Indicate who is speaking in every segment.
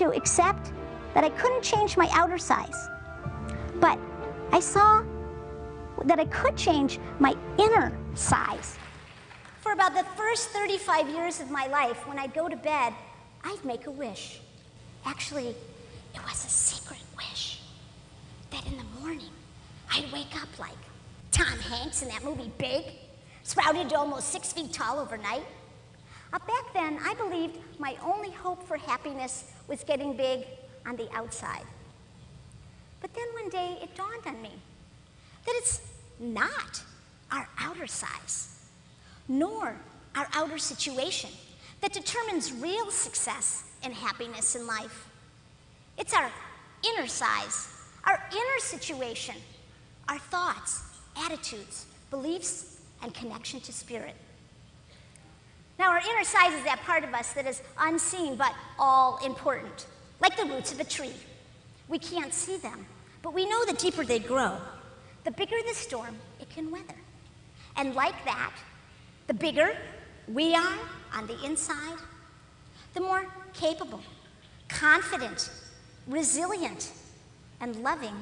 Speaker 1: to accept that I couldn't change my outer size, but I saw that I could change my inner size. For about the first 35 years of my life, when I'd go to bed, I'd make a wish. Actually, it was a secret wish that in the morning, I'd wake up like Tom Hanks in that movie Big, sprouted to almost 6 feet tall overnight. Back then, I believed my only hope for happiness was getting big on the outside. But then one day, it dawned on me that it's not our outer size, nor our outer situation that determines real success and happiness in life. It's our inner size, our inner situation, our thoughts, attitudes, beliefs, and connection to spirit. Now, our inner size is that part of us that is unseen but all important, like the roots of a tree. We can't see them, but we know the deeper they grow, the bigger the storm it can weather. And like that, the bigger we are on the inside, the more capable, confident, resilient, and loving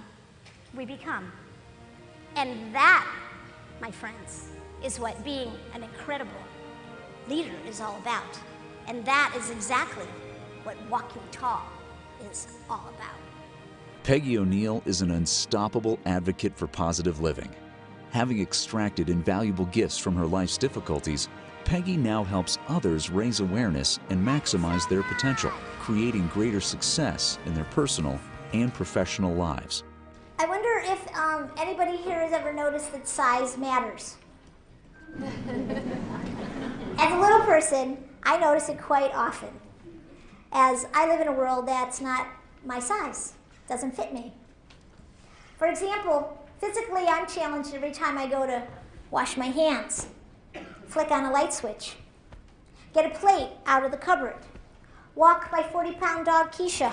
Speaker 1: we become. And that, my friends, is what being an incredible leader is all about. And that is exactly what Walking Tall is all about.
Speaker 2: Peggy O'Neill is an unstoppable advocate for positive living. Having extracted invaluable gifts from her life's difficulties, Peggy now helps others raise awareness and maximize their potential, creating greater success in their personal and professional lives.
Speaker 1: I wonder if anybody here has ever noticed that size matters. As a little person, I notice it quite often, as I live in a world that's not my size, doesn't fit me. For example, physically I'm challenged every time I go to wash my hands, flick on a light switch, get a plate out of the cupboard, walk my 40-pound dog Keisha,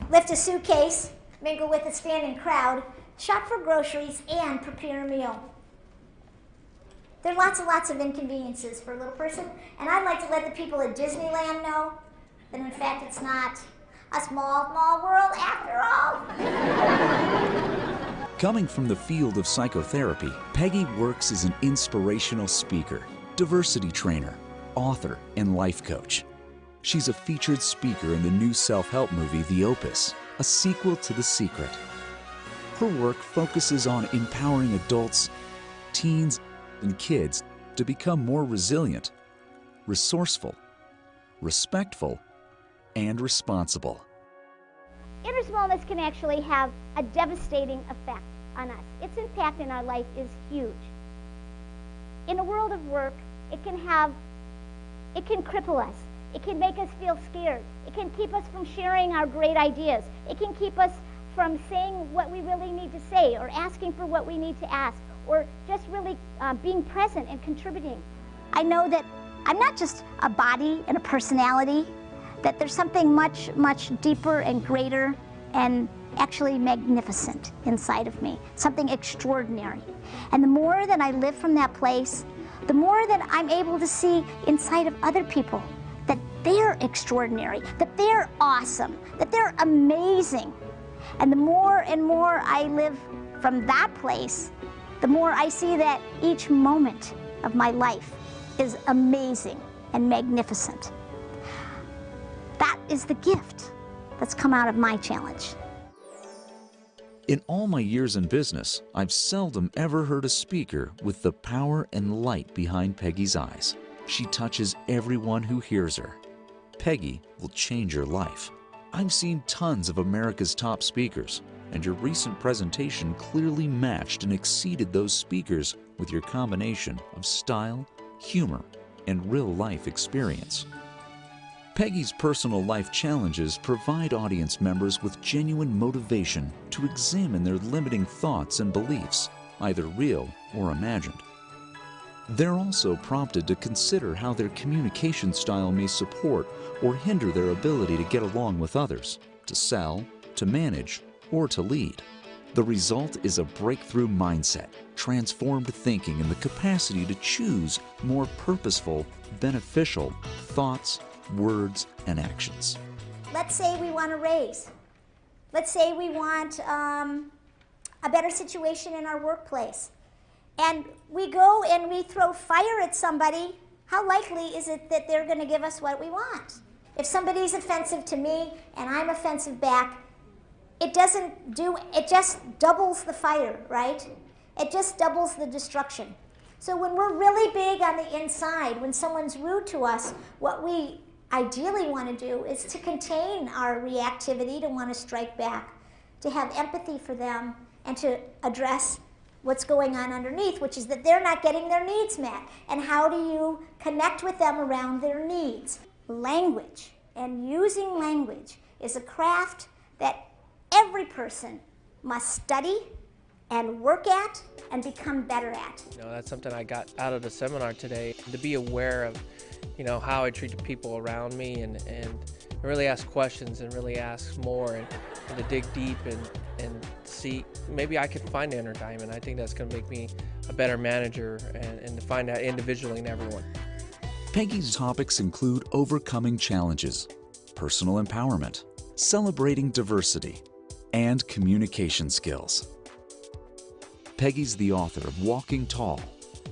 Speaker 1: lift a suitcase, mingle with a standing crowd, shop for groceries, and prepare a meal. There are lots and lots of inconveniences for a little person, and I'd like to let the people at Disneyland know that in fact it's not a small world after all.
Speaker 2: Coming from the field of psychotherapy, Peggy works as an inspirational speaker, diversity trainer, author, and life coach. She's a featured speaker in the new self-help movie, The Opus, a sequel to The Secret. Her work focuses on empowering adults, teens, and kids to become more resilient, resourceful, respectful, and responsible.
Speaker 1: Inner smallness can actually have a devastating effect on us. Its impact in our life is huge. In a world of work, it can cripple us. It can make us feel scared. It can keep us from sharing our great ideas. It can keep us from saying what we really need to say, or asking for what we need to ask, or just really being present and contributing. I know that I'm not just a body and a personality, that there's something much, much deeper and greater and actually magnificent inside of me, something extraordinary. And the more that I live from that place, the more that I'm able to see inside of other people that they're extraordinary, that they're awesome, that they're amazing. And the more and more I live from that place, the more I see that each moment of my life is amazing and magnificent. That is the gift that's come out of my challenge.
Speaker 2: In all my years in business, I've seldom ever heard a speaker with the power and light behind Peggy's eyes. She touches everyone who hears her. Peggy will change your life. I've seen tons of America's top speakers, and your recent presentation clearly matched and exceeded those speakers with your combination of style, humor, and real-life experience. Peggy's personal life challenges provide audience members with genuine motivation to examine their limiting thoughts and beliefs, either real or imagined. They're also prompted to consider how their communication style may support or hinder their ability to get along with others, to sell, to manage, or to lead. The result is a breakthrough mindset, transformed thinking, and the capacity to choose more purposeful, beneficial thoughts, words, and actions.
Speaker 1: Let's say we want a raise. Let's say we want a better situation in our workplace. And we go and we throw fire at somebody. How likely is it that they're going to give us what we want? If somebody's offensive to me and I'm offensive back, it just doubles the fire, right? It just doubles the destruction. So when we're really big on the inside, when someone's rude to us, what we ideally want to do is to contain our reactivity, to want to strike back, to have empathy for them, and to address what's going on underneath, which is that they're not getting their needs met. And how do you connect with them around their needs? Language, and using language, is a craft that every person must study and work at and become better at.
Speaker 3: You know, that's something I got out of the seminar today, to be aware of, you know, how I treat the people around me, and really ask questions and really ask more, and to dig deep and see, maybe I could find the inner diamond. I think that's going to make me a better manager, and to find that individually in everyone.
Speaker 2: Peggy's topics include overcoming challenges, personal empowerment, celebrating diversity, and communication skills. Peggy's the author of Walking Tall,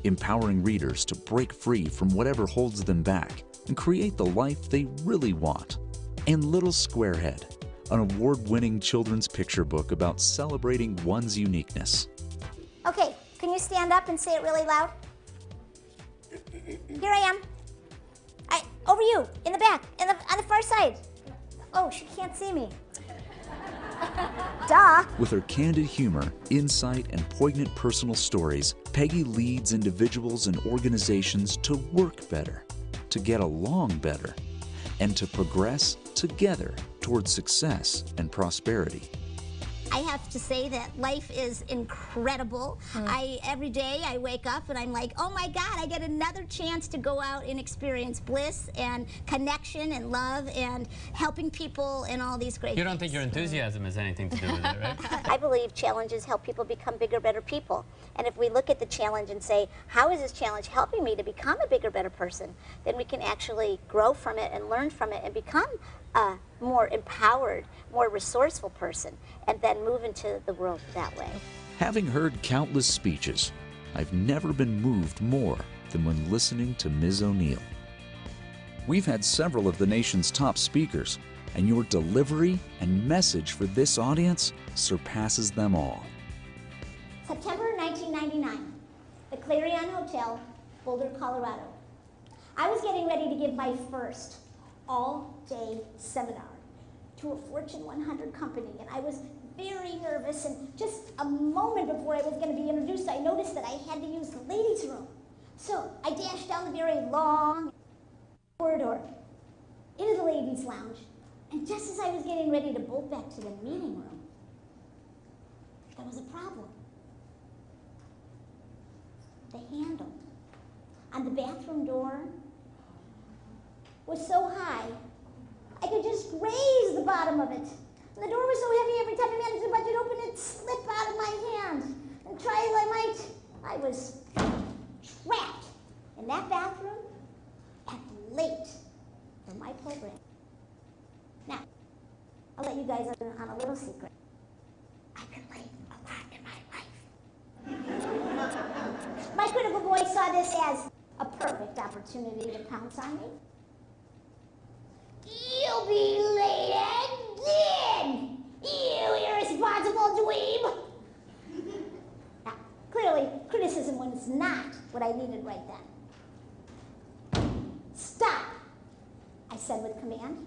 Speaker 2: empowering readers to break free from whatever holds them back and create the life they really want. And Little Squarehead, an award-winning children's picture book about celebrating one's uniqueness.
Speaker 1: Okay, can you stand up and say it really loud? Here I am. Over you, in the back, on the far side. Oh, she can't see me. Duh.
Speaker 2: With her candid humor, insight, and poignant personal stories, Peggy leads individuals and organizations to work better, to get along better, and to progress together towards success and prosperity.
Speaker 1: I have to say that life is incredible. Every day I wake up and I'm like, oh my God, I get another chance to go out and experience bliss and connection and love and helping people and all these great things.
Speaker 4: You don't think your enthusiasm has anything to do with it, right?
Speaker 1: I believe challenges help people become bigger, better people. And if we look at the challenge and say, how is this challenge helping me to become a bigger, better person, then we can actually grow from it and learn from it and become a more empowered, more resourceful person, and then move into the world that way.
Speaker 2: Having heard countless speeches, I've never been moved more than when listening to Ms. O'Neill. We've had several of the nation's top speakers, and your delivery and message for this audience surpasses them all.
Speaker 1: September 1999, the Clarion Hotel, Boulder, Colorado. I was getting ready to give my first all-day seminar to a Fortune 100 company, and I was very nervous, and just a moment before I was going to be introduced, I noticed that I had to use the ladies' room. So I dashed down the very long corridor into the ladies' lounge, and just as I was getting ready to bolt back to the meeting room, there was a problem. The handle on the bathroom door was so high, I could just graze the bottom of it. And the door was so heavy, every time I managed to budge it open, it'd slip out of my hand. And try as I might, I was trapped in that bathroom and late for my program. Now, I'll let you guys in on a little secret. I've been late a lot in my life. My critical voice saw this as a perfect opportunity to pounce on me. You'll be late again, you irresponsible dweeb. Now, clearly, criticism was not what I needed right then. Stop, I said with command.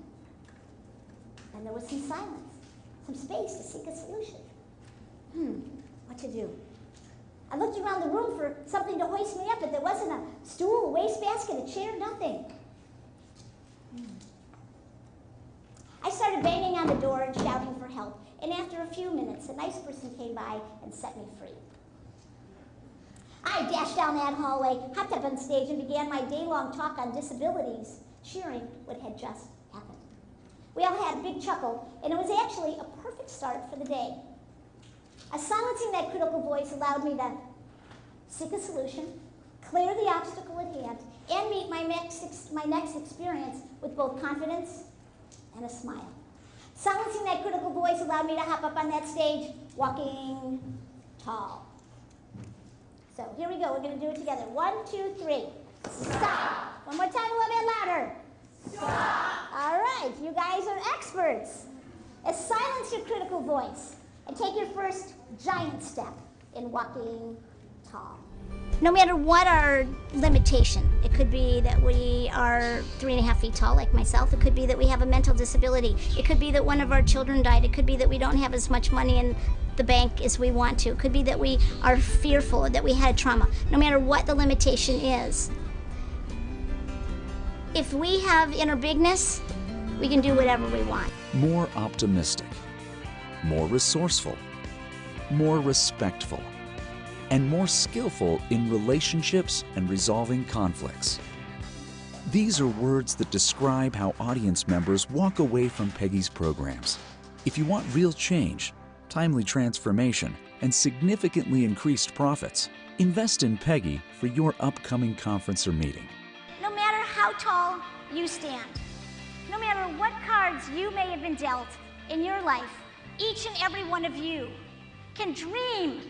Speaker 1: And there was some silence, some space to seek a solution. What to do? I looked around the room for something to hoist me up, but there wasn't a stool, a wastebasket, a chair, nothing. I started banging on the door and shouting for help, and after a few minutes, a nice person came by and set me free. I dashed down that hallway, hopped up on stage, and began my day-long talk on disabilities, cheering what had just happened. We all had a big chuckle, and it was actually a perfect start for the day. Silencing that critical voice allowed me to seek a solution, clear the obstacle at hand, and meet my next experience with both confidence and a smile. Silencing that critical voice allowed me to hop up on that stage, walking tall. So here we go, we're gonna do it together. 1, 2, 3, stop. One more time, a little bit louder. Stop. All right, you guys are experts. Silence your critical voice and take your first giant step in walking tall. No matter what our limitation, it could be that we are 3.5 feet tall like myself, it could be that we have a mental disability, it could be that one of our children died, it could be that we don't have as much money in the bank as we want to, it could be that we are fearful, that we had trauma. No matter what the limitation is, if we have inner bigness, we can do whatever we want.
Speaker 2: More optimistic, more resourceful, more respectful, and more skillful in relationships and resolving conflicts. These are words that describe how audience members walk away from Peggy's programs. If you want real change, timely transformation, and significantly increased profits, invest in Peggy for your upcoming conference or meeting.
Speaker 1: No matter how tall you stand, no matter what cards you may have been dealt in your life, each and every one of you can dream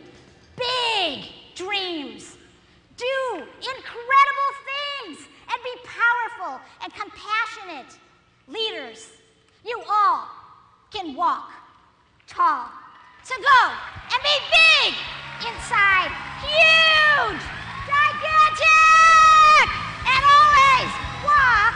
Speaker 1: big dreams, do incredible things, and be powerful and compassionate leaders. You all can walk tall. So go and be big inside, huge, gigantic, and always walk